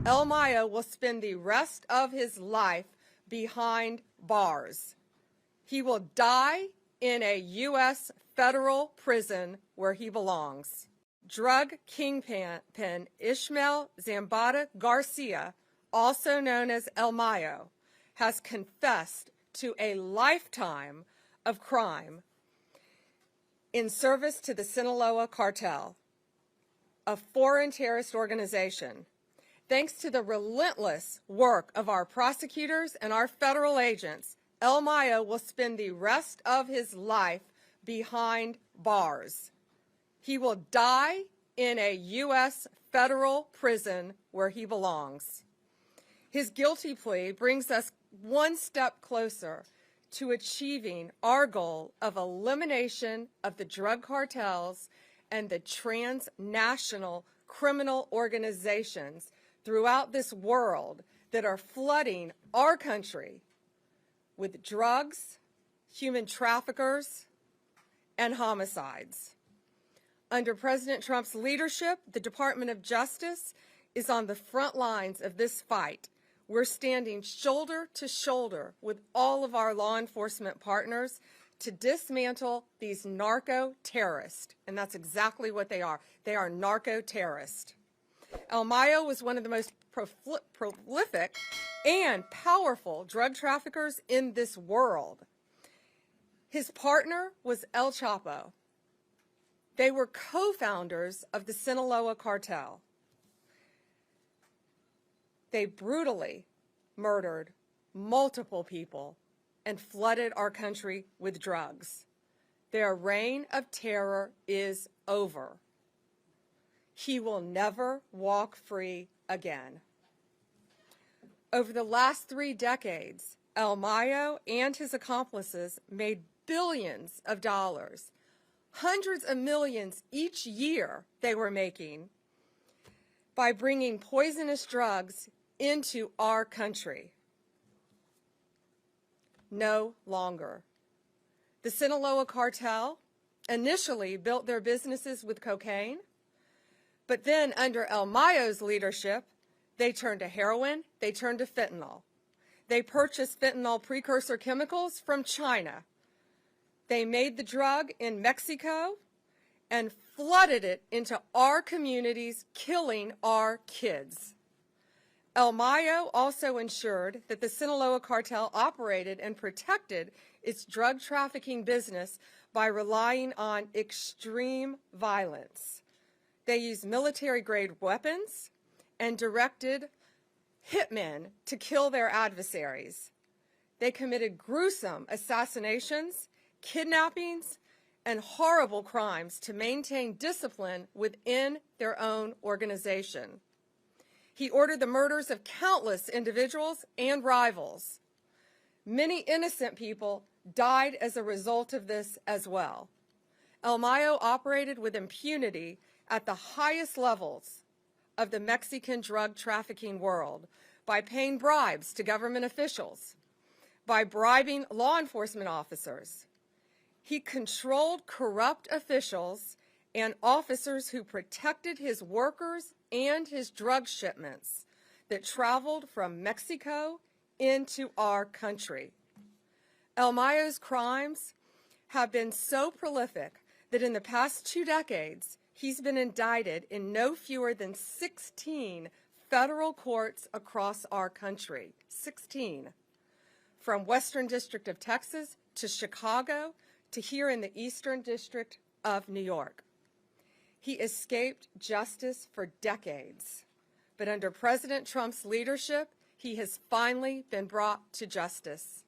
El Mayo will spend the rest of his life behind bars. He will die in a U.S. federal prison where he belongs. Drug kingpin Ismael Zambada Garcia, also known as El Mayo, has confessed to a lifetime of crime in service to the Sinaloa Cartel, a foreign terrorist organization. Thanks to the relentless work of our prosecutors and our federal agents, El Mayo will spend the rest of his life behind bars. He will die in a U.S. federal prison where he belongs. His guilty plea brings us one step closer to achieving our goal of elimination of the drug cartels and the transnational criminal organizations throughout this world that are flooding our country with drugs, human traffickers, and homicides. Under President Trump's leadership, the Department of Justice is on the front lines of this fight. We're standing shoulder to shoulder with all of our law enforcement partners to dismantle these narco-terrorists, and that's exactly what they are. They are narco-terrorists. El Mayo was one of the most prolific and powerful drug traffickers in this world. His partner was El Chapo. They were co-founders of the Sinaloa Cartel. They brutally murdered multiple people and flooded our country with drugs. Their reign of terror is over. He will never walk free again. Over the last 3 decades, El Mayo and his accomplices made billions of dollars, hundreds of millions each year they were making by bringing poisonous drugs into our country. No longer. The Sinaloa Cartel initially built their businesses with cocaine, but then under El Mayo's leadership, they turned to heroin, they turned to fentanyl. They purchased fentanyl precursor chemicals from China. They made the drug in Mexico and flooded it into our communities, killing our kids. El Mayo also ensured that the Sinaloa Cartel operated and protected its drug trafficking business by relying on extreme violence. They used military-grade weapons and directed hitmen to kill their adversaries. They committed gruesome assassinations, kidnappings, and horrible crimes to maintain discipline within their own organization. He ordered the murders of countless individuals and rivals. Many innocent people died as a result of this as well. El Mayo operated with impunity at the highest levels of the Mexican drug trafficking world by paying bribes to government officials, by bribing law enforcement officers. He controlled corrupt officials and officers who protected his workers and his drug shipments that traveled from Mexico into our country. El Mayo's crimes have been so prolific that in the past 2 decades, he's been indicted in no fewer than 16 federal courts across our country. 16. From Western District of Texas to Chicago to here in the Eastern District of New York. He escaped justice for decades, but under President Trump's leadership, he has finally been brought to justice.